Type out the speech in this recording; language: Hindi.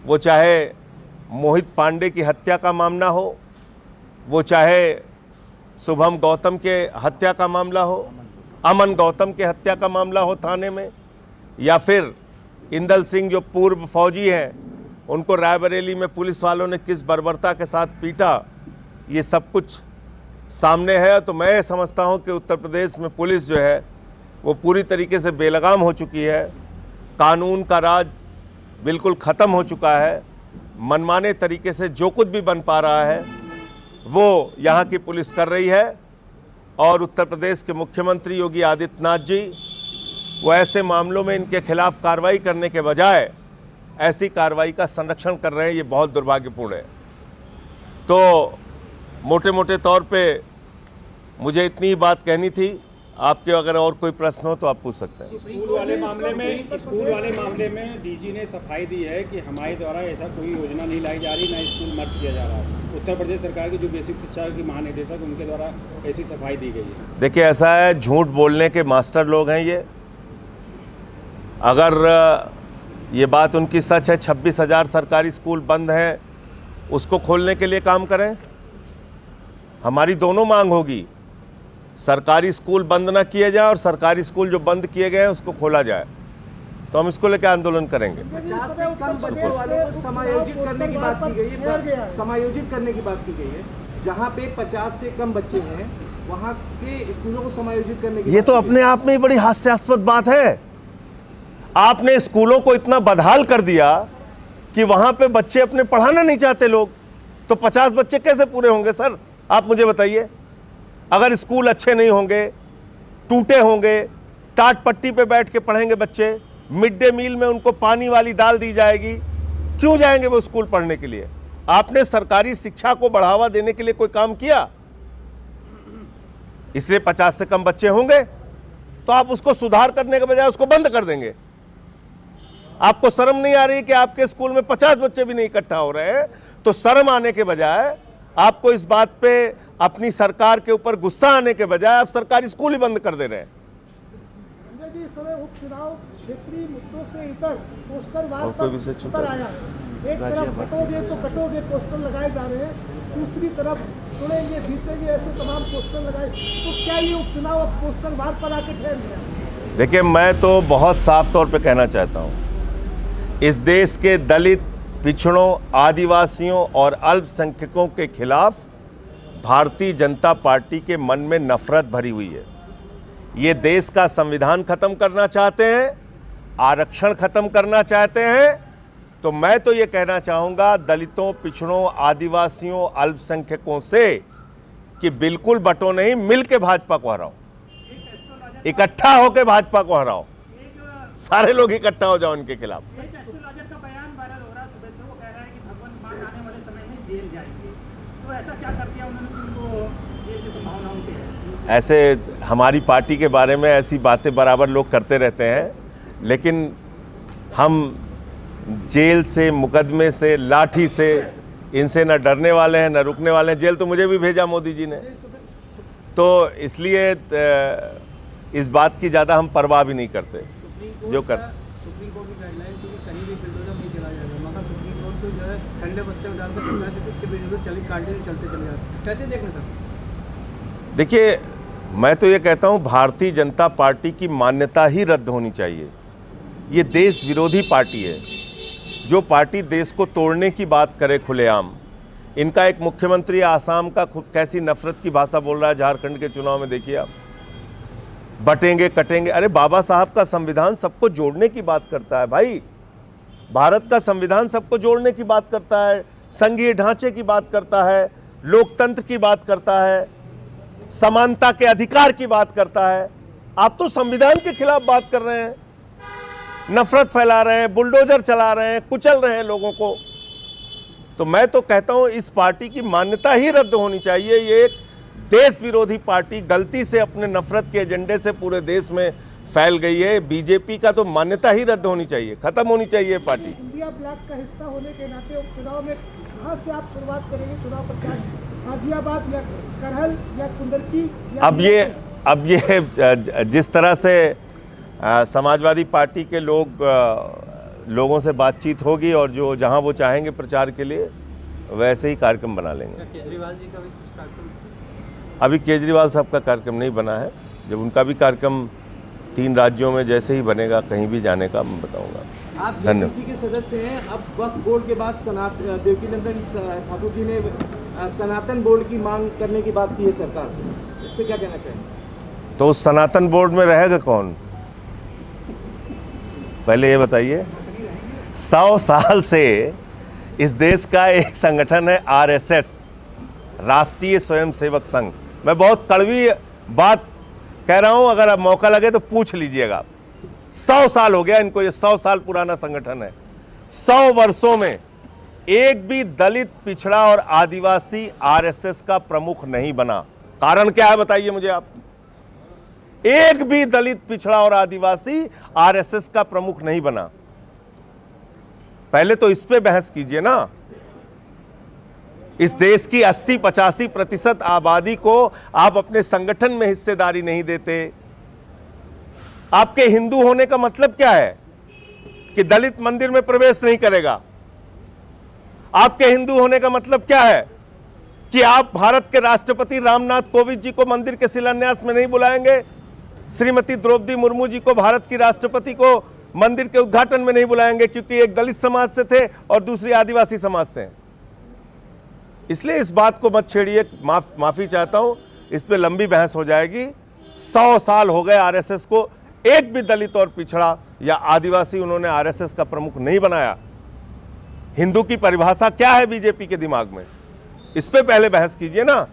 वो चाहे मोहित पांडे की हत्या का मामला हो, वो चाहे शुभम गौतम के हत्या का मामला हो, अमन गौतम के हत्या का मामला हो थाने में, या फिर इंदल सिंह जो पूर्व फौजी हैं उनको रायबरेली में पुलिस वालों ने किस बर्बरता के साथ पीटा, ये सब कुछ सामने है। तो मैं समझता हूं कि उत्तर प्रदेश में पुलिस जो है वो पूरी तरीके से बेलगाम हो चुकी है। कानून का राज बिल्कुल ख़त्म हो चुका है। मनमाने तरीके से जो कुछ भी बन पा रहा है वो यहाँ की पुलिस कर रही है। और उत्तर प्रदेश के मुख्यमंत्री योगी आदित्यनाथ जी वो ऐसे मामलों में इनके खिलाफ कार्रवाई करने के बजाय ऐसी कार्रवाई का संरक्षण कर रहे हैं। ये बहुत दुर्भाग्यपूर्ण है। तो मोटे मोटे तौर पे मुझे इतनी ही बात कहनी थी। आपके अगर और कोई प्रश्न हो तो आप पूछ सकते हैं। स्कूल वाले मामले में डीजी ने सफाई दी है कि हमारे द्वारा ऐसा कोई योजना नहीं लाई जा रही, ना स्कूल मर्ज किया जा रहा है। उत्तर प्रदेश सरकार की जो बेसिक शिक्षा की महानिदेशक उनके द्वारा ऐसी सफाई दी गई है। देखिए, ऐसा है, झूठ बोलने के मास्टर लोग हैं ये। अगर ये बात उनकी सच है, 26,000 सरकारी स्कूल बंद हैं, उसको खोलने के लिए काम करें। हमारी दोनों मांग होगी, सरकारी स्कूल बंद ना किए जाए और सरकारी स्कूल जो बंद किए गए हैं उसको खोला जाए। तो हम इसको लेकर आंदोलन करेंगे। 50 से कम बच्चों वालों को समायोजित करने की बात की गई है, समायोजित करने की बात की गई है। जहाँ पे 50 से कम बच्चे हैं वहाँ के स्कूलों को समायोजित करने की ये तो अपने आप में ही बड़ी हास्यास्पद बात है। आपने स्कूलों को इतना बदहाल कर दिया कि वहां पे बच्चे अपने पढ़ाना नहीं चाहते लोग, तो 50 बच्चे कैसे पूरे होंगे सर? आप मुझे बताइए। अगर स्कूल अच्छे नहीं होंगे, टूटे होंगे, टाट पट्टी पे बैठ के पढ़ेंगे बच्चे, मिड डे मील में उनको पानी वाली दाल दी जाएगी, क्यों जाएंगे वो स्कूल पढ़ने के लिए? आपने सरकारी शिक्षा को बढ़ावा देने के लिए कोई काम किया? इसलिए 50 से कम बच्चे होंगे तो आप उसको सुधार करने के बजाय उसको बंद कर देंगे। आपको शर्म नहीं आ रही कि आपके स्कूल में 50 बच्चे भी नहीं इकट्ठा हो रहे हैं? तो शर्म आने के बजाय, आपको इस बात पे अपनी सरकार के ऊपर गुस्सा आने के बजाय आप सरकारी स्कूल ही बंद कर दे रहे हैं। जी, इस समय उपचुनाव क्षेत्रीय मुद्दों से इतर पोस्टर वार पर आया है। एक तरफ कटोगे पोस्टर लगाए जा रहे हैं, दूसरी तरफ चुनेंगे जीतेंगे ऐसे तमाम पोस्टर लगाए। तो क्या ये उपचुनाव अब पोस्टर वार पर आके ठहर गया? देखिए, मैं तो बहुत साफ तौर पे कहना चाहता हूँ, इस देश के दलित, पिछड़ों, आदिवासियों और अल्पसंख्यकों के खिलाफ भारतीय जनता पार्टी के मन में नफरत भरी हुई है। ये देश का संविधान खत्म करना चाहते हैं, आरक्षण खत्म करना चाहते हैं। तो मैं तो ये कहना चाहूँगा दलितों, पिछड़ों, आदिवासियों, अल्पसंख्यकों से कि बिल्कुल बटो नहीं, मिल के भाजपा को हराओ, इकट्ठा होकर भाजपा को हराओ। सारे लोग इकट्ठा हो जाओ उनके खिलाफ। ऐसे हमारी पार्टी के बारे में ऐसी बातें बराबर लोग करते रहते हैं, लेकिन हम जेल से, मुकदमे से, लाठी से, इनसे न डरने वाले हैं न रुकने वाले हैं। जेल तो मुझे भी भेजा मोदी जी ने, तो इसलिए इस बात की ज़्यादा हम परवाह भी नहीं करते जो कर। सुप्रीम कोर्ट की गाइडलाइन थी कि कहीं भी बिल्डोजर नहीं चला जाएगा, मगर सुप्रीम कोर्ट तो जो है ठंडे बच्चे में डालकर समझा कि बिल्डोजर चलते चले जाते। कैसे देखना सर? देखिए, मैं तो ये कहता हूँ भारतीय जनता पार्टी की मान्यता ही रद्द होनी चाहिए। ये देश विरोधी पार्टी है। जो पार्टी देश को तोड़ने की बात करे खुलेआम, इनका एक मुख्यमंत्री आसाम का कैसी नफरत की भाषा बोल रहा है झारखंड के चुनाव में, देखिए आप। बटेंगे कटेंगे, अरे बाबा साहब का संविधान सबको जोड़ने की बात करता है भाई। भारत का संविधान सबको जोड़ने की बात करता है, संघीय ढांचे की बात करता है, लोकतंत्र की बात करता है, समानता के अधिकार की बात करता है। आप तो संविधान के खिलाफ बात कर रहे हैं, नफरत फैला रहे हैं, बुलडोजर चला रहे हैं, कुचल रहे हैं लोगों को। तो मैं तो कहता हूं इस पार्टी की मान्यता ही रद्द होनी चाहिए। ये एक देश विरोधी पार्टी गलती से अपने नफरत के एजेंडे से पूरे देश में फैल गई है। बीजेपी का तो मान्यता ही रद्द होनी चाहिए, खत्म होनी चाहिए पार्टी। इंडिया ब्लॉक का हिस्सा होने के नाते उपचुनाव में कहां से आप शुरुआत करेंगे चुनाव प्रचार? गाजियाबाद या करहल या कुंदरकी या अब ये जिस तरह से समाजवादी पार्टी के लोग लोगों से बातचीत होगी और जो जहां वो चाहेंगे प्रचार के लिए वैसे ही कार्यक्रम बना लेंगे। केजरीवाल जी का भी कुछ कार्यक्रम? अभी केजरीवाल साहब का कार्यक्रम नहीं बना है, जब उनका भी कार्यक्रम 3 राज्यों में जैसे ही बनेगा कहीं भी जाने का मैं बताऊंगा। आप जेपीसी के सदस्य हैं, अब वक्फ बोर्ड के बाद देवकीनंदन ठाकुर जी ने सनातन बोर्ड की मांग करने की बात की है सरकार से, इस पर क्या कहना चाहेंगे? तो उस सनातन बोर्ड में रहेगा कौन, पहले ये बताइए। 100 साल से इस देश का एक संगठन है RSS, राष्ट्रीय स्वयंसेवक संघ। मैं बहुत कड़वी बात कह रहा हूं, अगर आप मौका लगे तो पूछ लीजिएगा। 100 साल हो गया इनको, ये 100 साल पुराना संगठन है। 100 वर्षों में एक भी दलित, पिछड़ा और आदिवासी RSS का प्रमुख नहीं बना। कारण क्या है बताइए मुझे आप। एक भी दलित, पिछड़ा और आदिवासी RSS का प्रमुख नहीं बना। पहले तो इस पे बहस कीजिए ना। इस देश की 80-85% आबादी को आप अपने संगठन में हिस्सेदारी नहीं देते। आपके हिंदू होने का मतलब क्या है कि दलित मंदिर में प्रवेश नहीं करेगा? आपके हिंदू होने का मतलब क्या है कि आप भारत के राष्ट्रपति रामनाथ कोविंद जी को मंदिर के शिलान्यास में नहीं बुलाएंगे, श्रीमती द्रौपदी मुर्मू जी को, भारत की राष्ट्रपति को, मंदिर के उद्घाटन में नहीं बुलाएंगे क्योंकि एक दलित समाज से थे और दूसरी आदिवासी समाज से हैं। इसलिए इस बात को मत छेड़िए, माफी चाहता हूं, इस पे लंबी बहस हो जाएगी। 100 साल हो गए RSS को, एक भी दलित और पिछड़ा या आदिवासी उन्होंने RSS का प्रमुख नहीं बनाया। हिंदू की परिभाषा क्या है बीजेपी के दिमाग में, इस पे पहले बहस कीजिए ना।